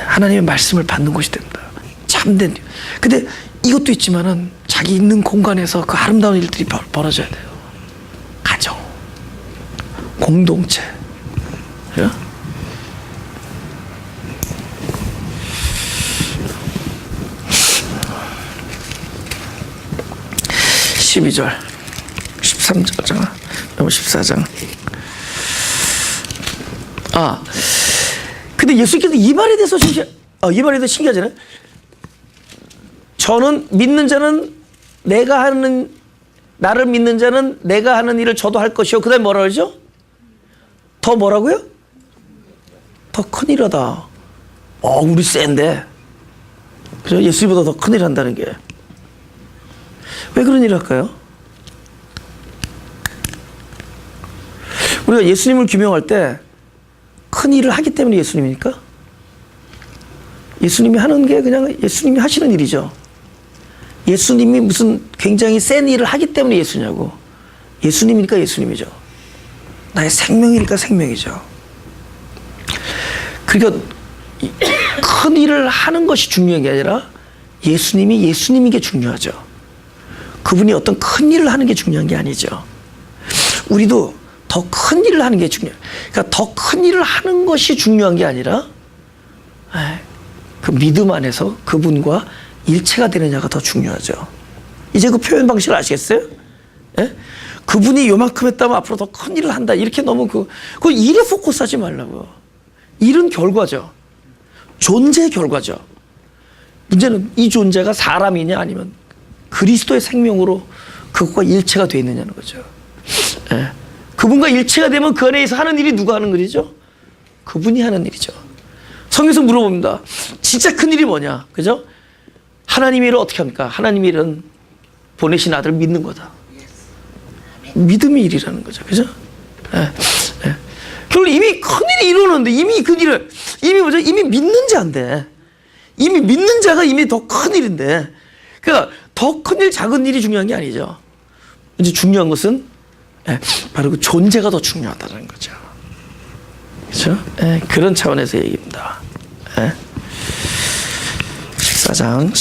하나님의 말씀을 받는 곳이 됩니다. 참된. 근데 이것도 있지만은 자기 있는 공간에서 그 아름다운 일들이 벌어져야 돼요. 가정, 공동체. 그죠? 12절, 13절, 14장. 근데 예수님께서 이 말에 대해서 신기하잖아요. 저는 믿는 자는 나를 믿는 자는 내가 하는 일을 저도 할 것이요. 그 다음에 뭐라 그러죠? 더 뭐라고요? 더 큰일하다. 우리 센데. 그래서 예수님보다 더 큰일 한다는 게. 왜 그런 일을 할까요? 우리가 예수님을 규명할 때 큰 일을 하기 때문에 예수님입니까? 예수님이 하는 게 그냥 예수님이 하시는 일이죠. 예수님이 무슨 굉장히 센 일을 하기 때문에 예수냐고. 예수님이니까 예수님이죠. 나의 생명이니까 생명이죠. 그러니까 큰 일을 하는 것이 중요한 게 아니라 예수님이 예수님인 게 중요하죠. 그분이 어떤 큰 일을 하는 게 중요한 게 아니죠. 우리도 더 큰 일을 하는 게 중요해요. 그러니까 더 큰 일을 하는 것이 중요한 게 아니라 그 믿음 안에서 그분과 일체가 되느냐가 더 중요하죠. 이제 그 표현 방식을 아시겠어요? 예? 그분이 요만큼 했다면 앞으로 더 큰 일을 한다. 이렇게 너무 그 일에 포커스하지 말라고요. 일은 결과죠. 존재의 결과죠. 문제는 이 존재가 사람이냐 아니면 그리스도의 생명으로 그것과 일체가 되어 있느냐는 거죠. 예. 그분과 일체가 되면 그 안에서 하는 일이 누가 하는 일이죠? 그분이 하는 일이죠. 성경에서 물어봅니다. 진짜 큰 일이 뭐냐? 그죠? 하나님의 일을 어떻게 합니까? 하나님의 일은 보내신 아들을 믿는 거다. 믿음의 일이라는 거죠. 그죠? 예. 예. 결국 이미 큰 일이 일어났는데 이미 그 일을 이미 믿는 자인데 이미 믿는 자가 이미 더 큰 일인데 그러니까 더 큰 일, 작은 일이 중요한 게 아니죠. 이제 중요한 것은 바로 그 존재가 더 중요하다는 거죠. 그렇죠? 그런 차원에서 얘기입니다. 14장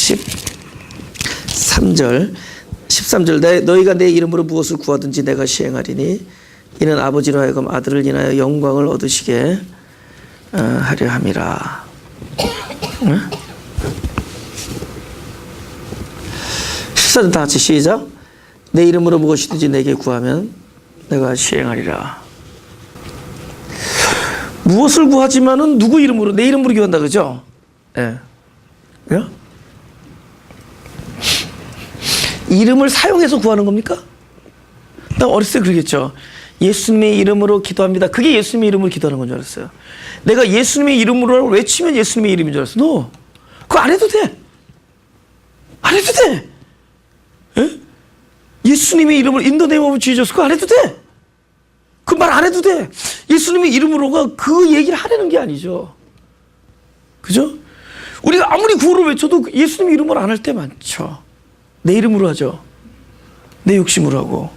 13절 너희가 내 이름으로 무엇을 구하든지 내가 시행하리니 이는 아버지로 하여금 아들을 인하여 영광을 얻으시게 하려 함이라. 14절 다 같이 시작. 내 이름으로 무엇이든지 내게 구하면 내가 시행하리라. 무엇을 구하지만은 누구 이름으로? 내 이름으로 구한다 그죠? 예. 예? 이름을 사용해서 구하는 겁니까? 나 어렸을 때 그러겠죠. 예수님의 이름으로 기도합니다. 그게 예수님의 이름으로 기도하는 건 줄 알았어요. 내가 예수님의 이름으로 외치면 예수님의 이름인 줄 알았어. 너 그거 안 해도 돼. 안 해도 돼. 에? 예수님의 이름을 In the name of Jesus 그거 안 해도 돼. 그 말 안 해도 돼. 예수님의 이름으로가 그 얘기를 하려는 게 아니죠. 그죠? 우리가 아무리 구호를 외쳐도 예수님의 이름으로 안 할 때 많죠. 내 이름으로 하죠. 내 욕심으로 하고.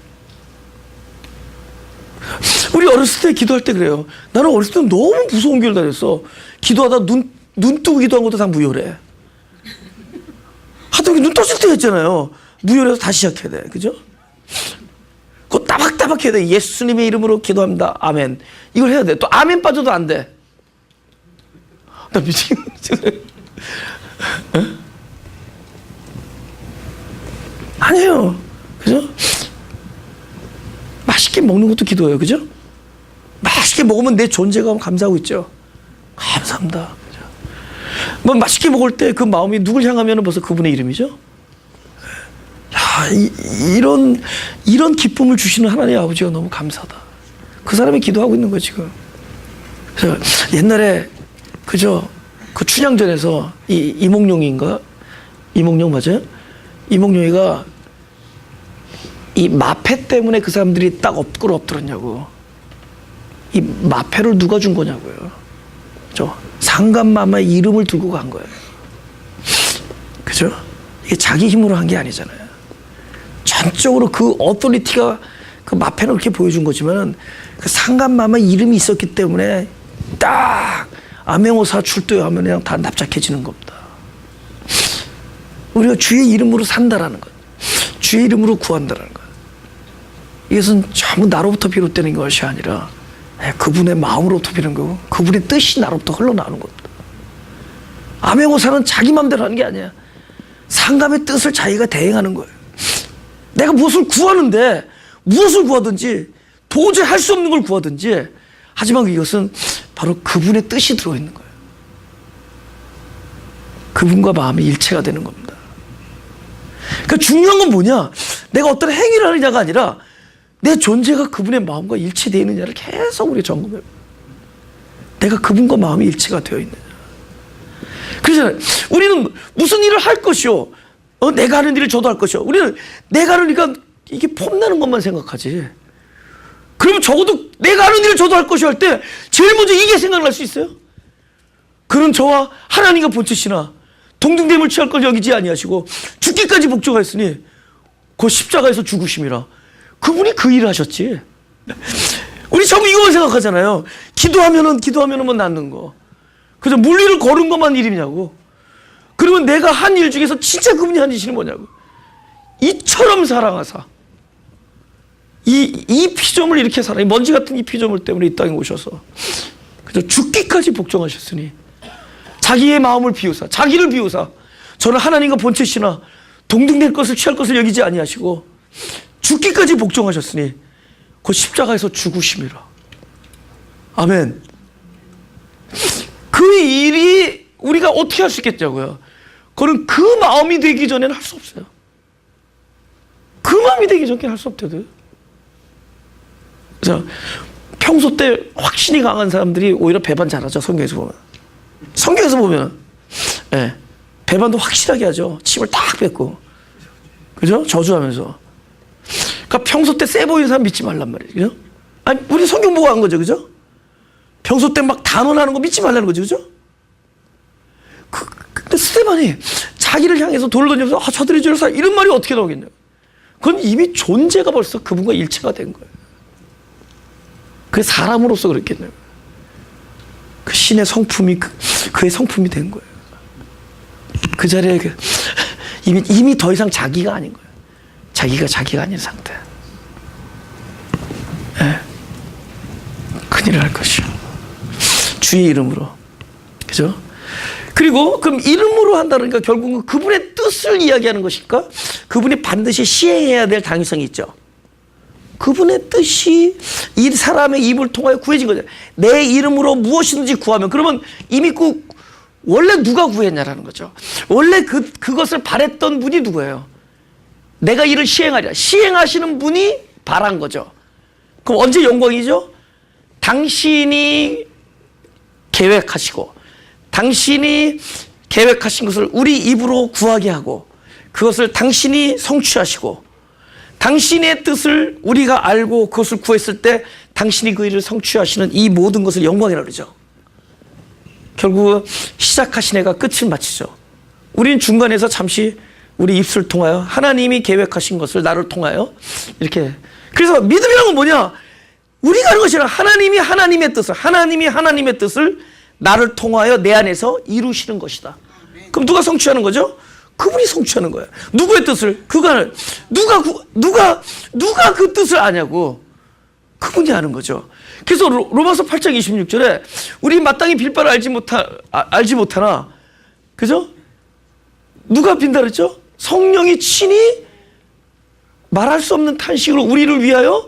우리 어렸을 때 기도할 때 그래요. 나는 어렸을 때 너무 무서운 교회를 다녔어. 기도하다 눈 뜨고 기도한 것도 다 무효래. 하여튼 눈 떠질 때 했잖아요. 무효해서 다시 시작해야 돼. 그죠? 그거 따박따박 해야 돼. 예수님의 이름으로 기도합니다. 아멘. 이걸 해야 돼. 또 아멘 빠져도 안 돼. 나 미치겠네. 아니에요. 그죠? 맛있게 먹는 것도 기도예요. 그죠? 맛있게 먹으면 내 존재감 감사하고 있죠. 감사합니다. 그죠? 뭐 맛있게 먹을 때 그 마음이 누굴 향하면 벌써 그분의 이름이죠. 야, 이런 기쁨을 주시는 하나님 아버지가 너무 감사하다. 그 사람이 기도하고 있는 거예요, 지금. 그래서 옛날에 그죠? 그 춘향전에서 이몽룡인가? 이몽룡 맞아요? 이몽룡이가 이 마패 때문에 그 사람들이 딱 엎드렸냐고. 이 마패를 누가 준 거냐고요. 그죠? 상감마마의 이름을 들고 간 거예요. 그죠? 이게 자기 힘으로 한 게 아니잖아요. 전적으로 그 어토리티가 그 마패는 그렇게 보여준 거지만 그 상감마마의 이름이 있었기 때문에 딱 암행어사 출두하면 그냥 다 납작해지는 겁니다. 우리가 주의 이름으로 산다라는 것, 주의 이름으로 구한다라는 것, 이것은 전부 나로부터 비롯되는 것이 아니라 그분의 마음으로부터 비롯되는 거고 그분의 뜻이 나로부터 흘러나오는 겁니다. 암행어사는 자기 마음대로 하는 게 아니야. 상감의 뜻을 자기가 대행하는 거예요. 내가 무엇을 구하는데 무엇을 구하든지 도저히 할 수 없는 걸 구하든지 하지만 이것은 바로 그분의 뜻이 들어있는 거예요. 그분과 마음이 일체가 되는 겁니다. 그러니까 중요한 건 뭐냐? 내가 어떤 행위를 하느냐가 아니라 내 존재가 그분의 마음과 일치되어 있느냐를 계속 우리 점검해요. 내가 그분과 마음이 일치가 되어 있느냐. 그래서 우리는 무슨 일을 할 것이요? 내가 하는 일을 저도 할 것이요. 우리는 내가 하니까 이게 폼나는 것만 생각하지. 그러면 적어도 내가 하는 일을 저도 할 것이요 할 때 제일 먼저 이게 생각날 수 있어요. 그는 저와 하나님과 본체시나 동등됨을 취할 걸 여기지 아니하시고 죽기까지 복종하였으니 그 십자가에서 죽으심이라. 그분이 그 일을 하셨지. 우리 전부 이거만 생각하잖아요. 기도하면은 뭐 낫는 거. 그래서 물리를 걸은 것만 일이냐고. 그러면 내가 한 일 중에서 진짜 그분이 한 일이 뭐냐고. 이처럼 사랑하사 이 피조물 이렇게 살아, 먼지 같은 이 피조물 때문에 이 땅에 오셔서 그저 죽기까지 복종하셨으니 자기의 마음을 비우사, 자기를 비우사 저는 하나님과 본체시나 동등될 것을 취할 것을 여기지 아니하시고 죽기까지 복종하셨으니 그 십자가에서 죽으심이라. 아멘. 그 일이 우리가 어떻게 할 수 있겠냐고요. 그건 그 마음이 되기 전에는 할 수 없어요. 그 마음이 되기 전에는 할 수 없대요. 그래서 평소 때 확신이 강한 사람들이 오히려 배반 잘하죠. 성경에서 보면 예, 배반도 확실하게 하죠. 침을 딱 뱉고 그죠? 저주하면서. 그러니까 평소 때 세 보이는 사람 믿지 말란 말이에요. 그죠? 아니 우리 성경 보고 한 거죠. 그죠? 평소 때 막 단언하는 거 믿지 말라는 거죠. 그죠? 근데 스테반이 자기를 향해서 돌을 던지면서 저들이 죄를 사 이런 말이 어떻게 나오겠냐고. 그건 이미 존재가 벌써 그분과 일체가 된 거예요. 그 사람으로서 그랬겠네요. 그 신의 성품이 그의 성품이 된 거예요. 그 자리에 이미 더 이상 자기가 아닌 거예요. 자기가 아닌 상태. 네. 큰일을 할 것이요. 주의 이름으로. 그죠? 그리고 그럼 이름으로 한다니까 결국은 그분의 뜻을 이야기하는 것일까? 그분이 반드시 시행해야 될 당위성이 있죠. 그분의 뜻이 이 사람의 입을 통하여 구해진 거죠. 내 이름으로 무엇이든지 구하면 그러면 이미 원래 누가 구했냐라는 거죠. 원래 그것을 바랬던 분이 누구예요? 내가 이를 시행하리라. 시행하시는 분이 바란 거죠. 그럼 언제 영광이죠? 당신이 계획하시고 당신이 계획하신 것을 우리 입으로 구하게 하고 그것을 당신이 성취하시고 당신의 뜻을 우리가 알고 그것을 구했을 때 당신이 그 일을 성취하시는 이 모든 것을 영광이라고 그러죠. 결국 시작하신 애가 끝을 마치죠. 우리는 중간에서 잠시 우리 입술을 통하여 하나님이 계획하신 것을 나를 통하여 이렇게. 그래서 믿음이란 건 뭐냐? 우리가 하는 것이 아니라 하나님이 하나님의 뜻을 나를 통하여 내 안에서 이루시는 것이다. 그럼 누가 성취하는 거죠? 그분이 성취하는 거예요. 누구의 뜻을? 누가 그 뜻을 아냐고. 그분이 아는 거죠. 그래서 로마서 8장 26절에 우리 마땅히 빌 바를 알지 못하나, 그죠? 누가 빈다 그랬죠? 성령이 친히 말할 수 없는 탄식으로 우리를 위하여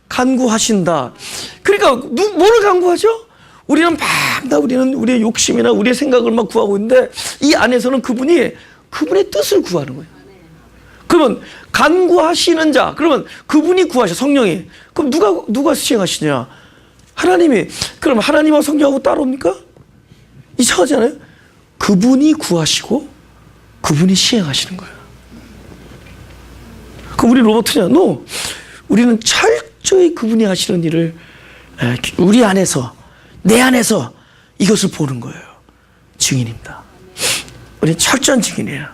간구하신다. 그러니까 뭐를 간구하죠? 우리는 우리는 우리의 욕심이나 우리의 생각을 막 구하고 있는데 이 안에서는 그분의 뜻을 구하는 거예요. 그러면 간구하시는 자, 그러면 그분이 구하셔, 성령이. 그럼 누가 시행하시냐? 하나님이. 그럼 하나님하고 성령하고 따로입니까? 이상하지 않아요? 그분이 구하시고 그분이 시행하시는 거예요. 그럼 우리 로봇이냐? No. 우리는 철저히 그분이 하시는 일을 우리 안에서, 내 안에서 이것을 보는 거예요. 증인입니다. 우리는 철저한 증인이에요.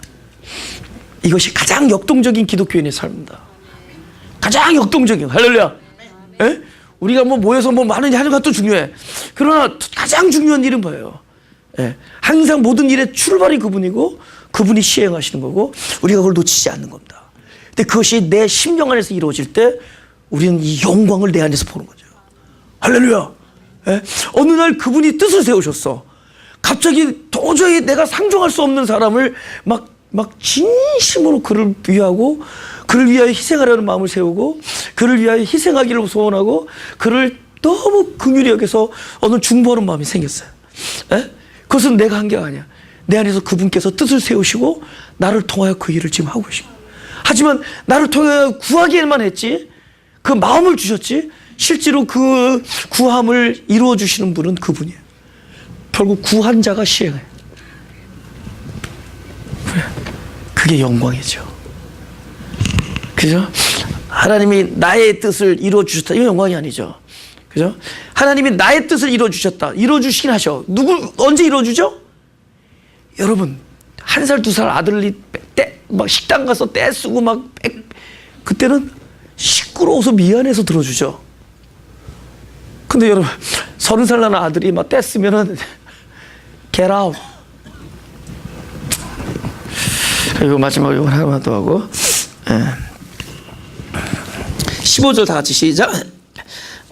이것이 가장 역동적인 기독교인의 삶입니다. 가장 역동적인, 할렐루야. 에? 우리가 모여서 많은 일 하는 것도 중요해. 그러나 가장 중요한 일은 뭐예요? 예. 항상 모든 일의 출발이 그분이고 그분이 시행하시는 거고 우리가 그걸 놓치지 않는 겁니다. 근데 그것이 내 심령 안에서 이루어질 때 우리는 이 영광을 내 안에서 보는 거죠. 할렐루야. 예? 어느 날 그분이 뜻을 세우셨어. 갑자기 도저히 내가 상종할 수 없는 사람을 막 진심으로 그를 위하고 그를 위하여 희생하려는 마음을 세우고 그를 위하여 희생하기를 소원하고 그를 너무 긍휼히 여겨서 어느 중보하는 마음이 생겼어요. 에? 그것은 내가 한 게 아니야. 내 안에서 그분께서 뜻을 세우시고 나를 통하여 그 일을 지금 하고 계시고, 하지만 나를 통하여 구하기만 했지 그 마음을 주셨지 실제로 그 구함을 이루어 주시는 분은 그분이에요. 결국 구한 자가 시행해요. 그게 영광이죠. 그죠? 하나님이 나의 뜻을 이루어 주셨다. 이건 영광이 아니죠. 그죠? 하나님이 나의 뜻을 이루어 주셨다. 이루어 주시긴 하셔. 언제 이루어 주죠? 여러분, 1살, 2살 아들이 막 식당 가서 떼 쓰고 그때는 시끄러워서 미안해서 들어주죠. 근데 여러분, 30살 난 아들이 막 떼 쓰면은 get out. 그리고 마지막 이건 하나만 더 하고 15절 다 같이 시작.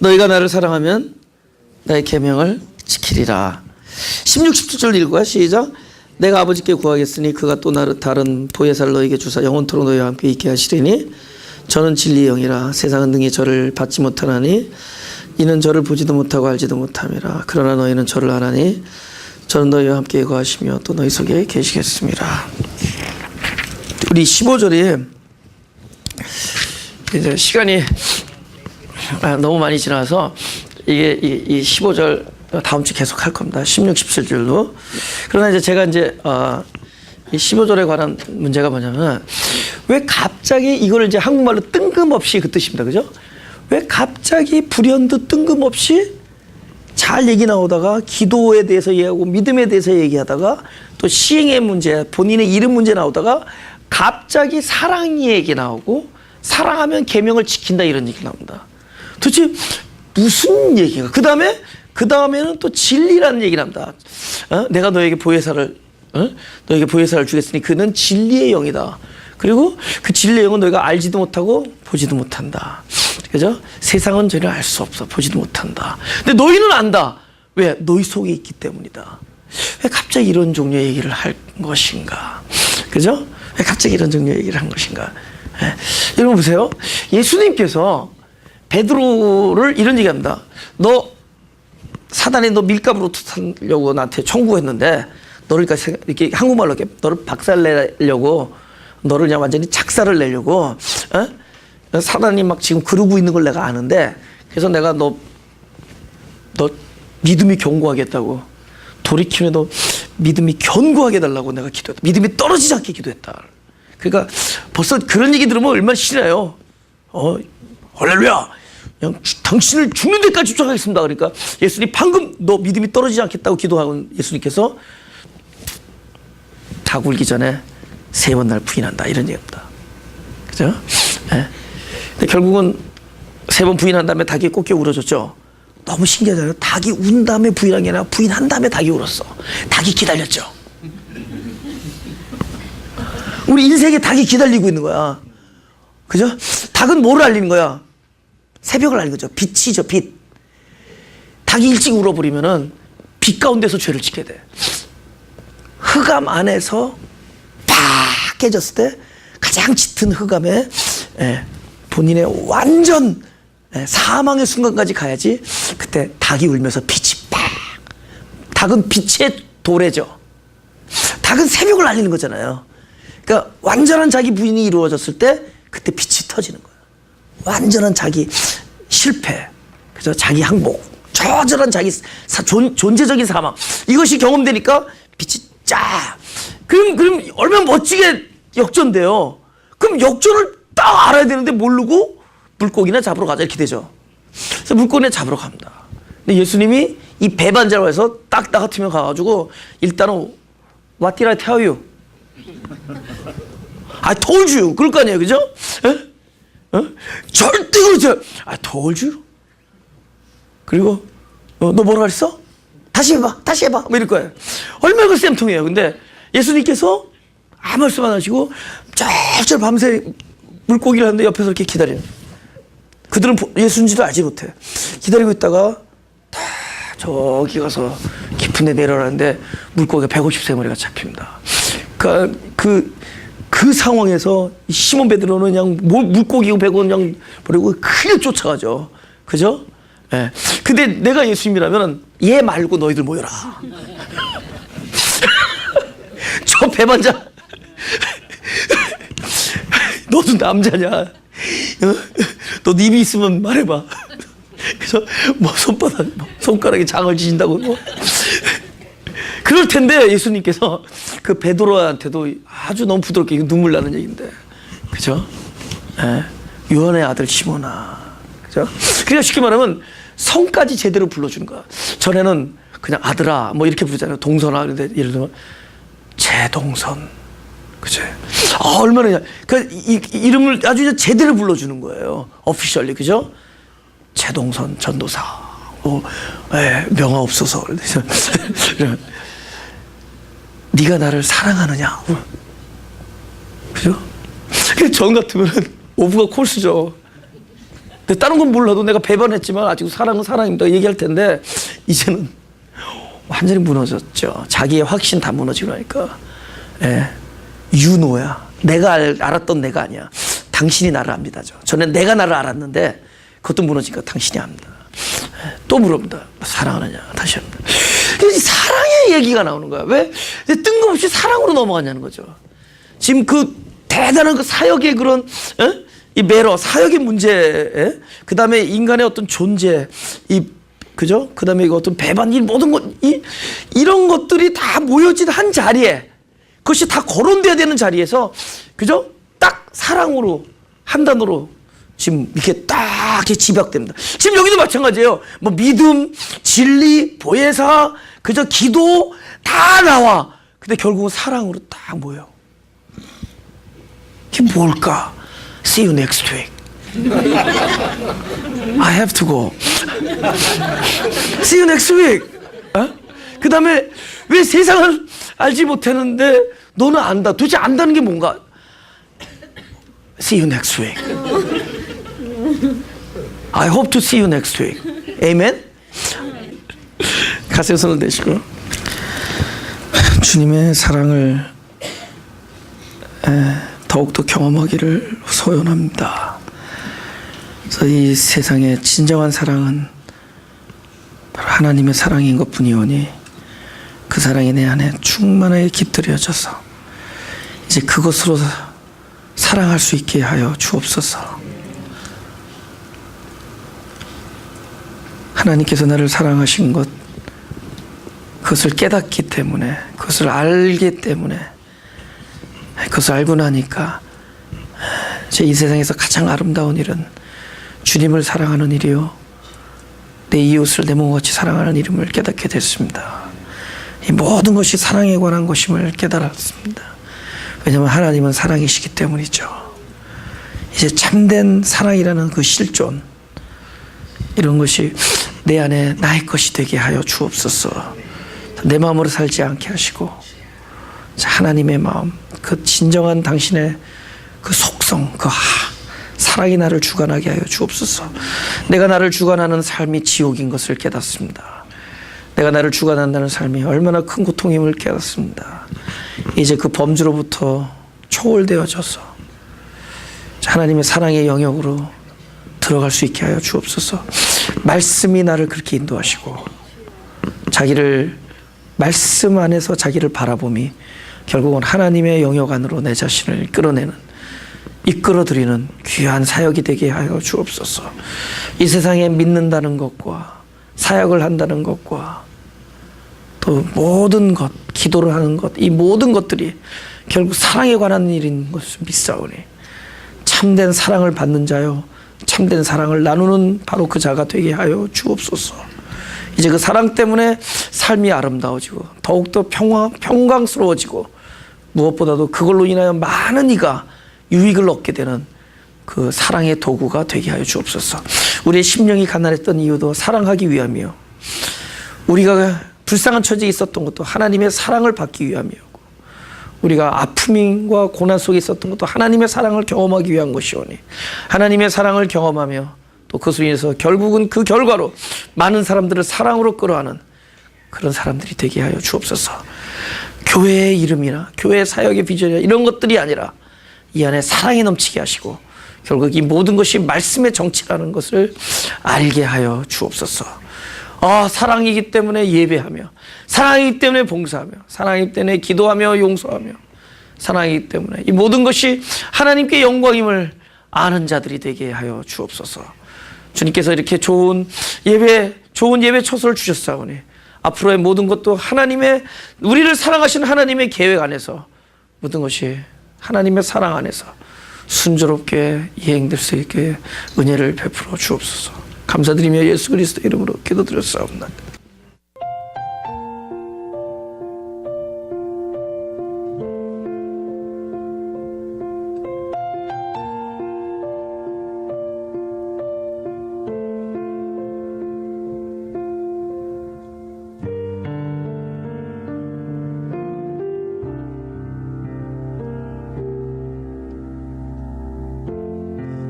너희가 나를 사랑하면 나의 계명을 지키리라. 16, 17절 읽어요. 시작. 내가 아버지께 구하겠으니 그가 또 나를 다른 보혜사를 너희에게 주사 영원토록 너희와 함께 있게 하시리니 저는 진리의 영이라. 세상은 능히 저를 받지 못하나니 이는 저를 보지도 못하고 알지도 못함이라. 그러나 너희는 저를 아나니 저는 너희와 함께 거하시며 또 너희 속에 계시겠습니다. 우리 15절이 이제 시간이 너무 많이 지나서 이게 이 15절 다음 주 계속 할 겁니다. 16, 17절도. 그러나 이제 제가 이 15절에 관한 문제가 뭐냐면 왜 갑자기 이걸 이제 한국말로 뜬금없이 그 뜻입니다. 그죠? 왜 갑자기 불현듯 뜬금없이 잘 얘기 나오다가 기도에 대해서 얘기하고 믿음에 대해서 얘기하다가 또 시행의 문제, 본인의 이름 문제 나오다가 갑자기 사랑 얘기 나오고 사랑하면 계명을 지킨다 이런 얘기 나옵니다. 도대체 무슨 얘기가? 그 다음에는 또 진리라는 얘기 납니다. 내가 너에게 보혜사를 주겠으니 그는 진리의 영이다. 그리고 그 진리의 영은 너희가 알지도 못하고 보지도 못한다. 그죠? 세상은 전혀 알 수 없어. 보지도 못한다. 근데 너희는 안다. 왜? 너희 속에 있기 때문이다. 왜 갑자기 이런 종류의 얘기를 할 것인가? 그죠? 왜 갑자기 이런 종류의 얘기를 한 것인가? 네. 여러분 보세요. 예수님께서 베드로를 이런 얘기합니다. 사단이 너 밀가루로 타려고 나한테 청구했는데 너를 이렇게 한국말로 너를 박살내려고 너를 그냥 완전히 착살을 내려고 사단이 막 지금 그러고 있는 걸 내가 아는데, 그래서 내가 너 믿음이 견고하겠다고, 돌이키면 너 믿음이 견고하게 해달라고 내가 기도했다. 믿음이 떨어지지 않게 기도했다. 그러니까 벌써 그런 얘기 들으면 얼마나 싫어요. 할렐루야, 그냥 당신을 죽는 데까지 쫓아가겠습니다. 그러니까 예수님 방금 너 믿음이 떨어지지 않겠다고 기도하는 예수님께서 닭 울기 전에 3번 날 부인한다, 이런 얘기입니다. 그죠? 네. 근데 결국은 3번 부인한 다음에 닭이 곱게 울어줬죠. 너무 신기하잖아요. 닭이 운 다음에 부인한 게 아니라 부인한 다음에 닭이 울었어. 닭이 기다렸죠. 우리 인생에 닭이 기다리고 있는 거야. 그죠? 닭은 뭐를 알리는 거야? 새벽을 알리는 거죠. 빛이죠, 빛. 닭이 일찍 울어버리면은 빛 가운데서 죄를 짓게 돼. 흑암 안에서 팍 깨졌을 때 가장 짙은 흑암에 본인의 완전 사망의 순간까지 가야지 그때 닭이 울면서 빛이 팍. 닭은 빛의 도래죠. 닭은 새벽을 알리는 거잖아요. 그러니까 완전한 자기 부인이 이루어졌을 때 그때 빛이 터지는 거예요. 완전한 자기 실패, 그죠? 자기 항복, 처절한 자기 존재적인 사망, 이것이 경험되니까 빛이 쫙. 그럼 얼마나 멋지게 역전돼요. 그럼 역전을 딱 알아야 되는데 모르고 물고기나 잡으러 가자 이렇게 되죠. 그래서 물고기나 잡으러 갑니다. 근데 예수님이 이 배반자로 해서 딱 나 같으면 가가지고 일단은 What did I tell you? I told you. 그럴 거 아니에요, 그죠? 절대 그렇죠. I told you. 그리고 너 뭐라 그랬어? 다시 해봐, 다시 해봐. 뭐 이럴 거예요. 얼마나 그 쌤통이에요. 근데 예수님께서 아무 말씀 안 하시고 쩔쩔 밤새 물고기를 하는데 옆에서 이렇게 기다려요. 그들은 예수인지도 알지 못해. 기다리고 있다가 다 저기 가서 깊은 데 내려가는데 물고기가 150세마리가 잡힙니다. 그러니까 그 상황에서 시몬 베드로는 그냥 물고기고 배고는 그냥 버리고 크게 쫓아가죠. 그죠? 예. 근데 내가 예수님이라면 얘 말고 너희들 모여라. 저 배반자. 너도 남자냐? 너도 입이 있으면 말해봐. 그래서 뭐 손가락에 장을 지진다고 뭐. 그럴 텐데 예수님께서 그 베드로한테도 아주 너무 부드럽게, 눈물 나는 얘기인데, 그죠? 예. 요한의 아들 시몬아, 그죠? 그러니까 쉽게 말하면 성까지 제대로 불러주는 거야. 전에는 그냥 아들아 뭐 이렇게 부르잖아요. 동선아. 그런데 예를 들면 제 동선, 그죠? 얼마나 그 이름을 아주 제대로 불러주는 거예요. 오피셜리, 그죠? 제 동선 전도사, 명화 없어서. 네가 나를 사랑하느냐, 그죠? 전 같으면 오브가 콜수죠. 근데 다른 건 몰라도 내가 배반했지만 아직도 사랑은 사랑입니다 얘기할 텐데, 이제는 완전히 무너졌죠. 자기의 확신 다 무너지고 나니까. 유노야. 내가 알았던 내가 아니야. 당신이 나를 압니다죠. 저는 내가 나를 알았는데 그것도 무너지니까 당신이 압니다. 또 물어봅니다. 사랑하느냐? 다시 합니다. 사랑의 얘기가 나오는 거야. 왜? 뜬금없이 사랑으로 넘어가냐는 거죠. 지금 그 대단한 그 사역의 그런 이 매러, 사역의 문제, 그 다음에 인간의 어떤 존재, 그죠? 그 다음에 이거 어떤 배반, 이 모든 것, 이런 것들이 다 모여진 한 자리에, 그것이 다 거론돼야 되는 자리에서, 그죠? 딱 사랑으로, 한 단어로 지금 이렇게 딱 이렇게 집약됩니다. 지금 여기도 마찬가지예요. 뭐 믿음, 진리, 보혜사, 그저 기도 다 나와. 근데 결국은 사랑으로 딱 모여. 이게 뭘까? See you next week. I have to go. See you next week. 그 다음에 왜 세상을 알지 못했는데 너는 안다. 도대체 안다는 게 뭔가? See you next week. I hope to see you next week. Amen? 가슴에 손을 대시고 주님의 사랑을 더욱더 경험하기를 소원합니다. 그래서 이 세상의 진정한 사랑은 바로 하나님의 사랑인 것뿐이오니 그 사랑이 내 안에 충만하게 깃들여져서 이제 그것으로 사랑할 수 있게 하여 주옵소서. 하나님께서 나를 사랑하신 것, 그것을 깨닫기 때문에, 그것을 알기 때문에, 그것을 알고 나니까 제 이 세상에서 가장 아름다운 일은 주님을 사랑하는 일이요, 내 이웃을 내 몸같이 사랑하는 일임을 깨닫게 됐습니다. 이 모든 것이 사랑에 관한 것임을 깨달았습니다. 왜냐하면 하나님은 사랑이시기 때문이죠. 이제 참된 사랑이라는 그 실존, 이런 것이 내 안에 나의 것이 되게 하여 주옵소서. 내 마음으로 살지 않게 하시고, 하나님의 마음, 그 진정한 당신의 그 속성, 그 사랑이 나를 주관하게 하여 주옵소서. 내가 나를 주관하는 삶이 지옥인 것을 깨닫습니다. 내가 나를 주관한다는 삶이 얼마나 큰 고통임을 깨닫습니다. 이제 그 범주로부터 초월되어져서 하나님의 사랑의 영역으로 들어갈 수 있게 하여 주옵소서. 말씀이 나를 그렇게 인도하시고, 자기를 말씀 안에서 자기를 바라봄이 결국은 하나님의 영역 안으로 내 자신을 끌어내는, 이끌어들이는 귀한 사역이 되게 하여 주옵소서. 이 세상에 믿는다는 것과 사역을 한다는 것과 또 모든 것, 기도를 하는 것, 이 모든 것들이 결국 사랑에 관한 일인 것을 믿사오니, 참된 사랑을 받는 자요, 참된 사랑을 나누는 바로 그 자가 되게 하여 주옵소서. 이제 그 사랑 때문에 삶이 아름다워지고 더욱더 평강스러워지고, 무엇보다도 그걸로 인하여 많은 이가 유익을 얻게 되는 그 사랑의 도구가 되게 하여 주옵소서. 우리의 심령이 가난했던 이유도 사랑하기 위함이요, 우리가 불쌍한 처지에 있었던 것도 하나님의 사랑을 받기 위함이었고, 우리가 아픔과 고난 속에 있었던 것도 하나님의 사랑을 경험하기 위한 것이오니, 하나님의 사랑을 경험하며 또 그것으로 인해서 결국은 그 결과로 많은 사람들을 사랑으로 끌어안는 그런 사람들이 되게 하여 주옵소서. 교회의 이름이나 교회의 사역의 비전이나 이런 것들이 아니라 이 안에 사랑이 넘치게 하시고, 결국 이 모든 것이 말씀의 정치라는 것을 알게 하여 주옵소서. 사랑이기 때문에 예배하며, 사랑이기 때문에 봉사하며, 사랑이기 때문에 기도하며 용서하며, 사랑이기 때문에 이 모든 것이 하나님께 영광임을 아는 자들이 되게 하여 주옵소서. 주님께서 이렇게 좋은 예배 초소를 주셨사오니, 앞으로의 모든 것도 하나님의, 우리를 사랑하시는 하나님의 계획 안에서 모든 것이 하나님의 사랑 안에서 순조롭게 이행될 수 있게 은혜를 베풀어 주옵소서. 감사드리며 예수 그리스도 이름으로 기도드렸사옵나이다.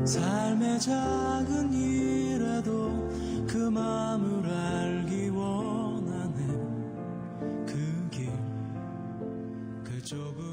삶의 작은 일에도 그 마음을 알기 원하네. 그 길, 그 좁은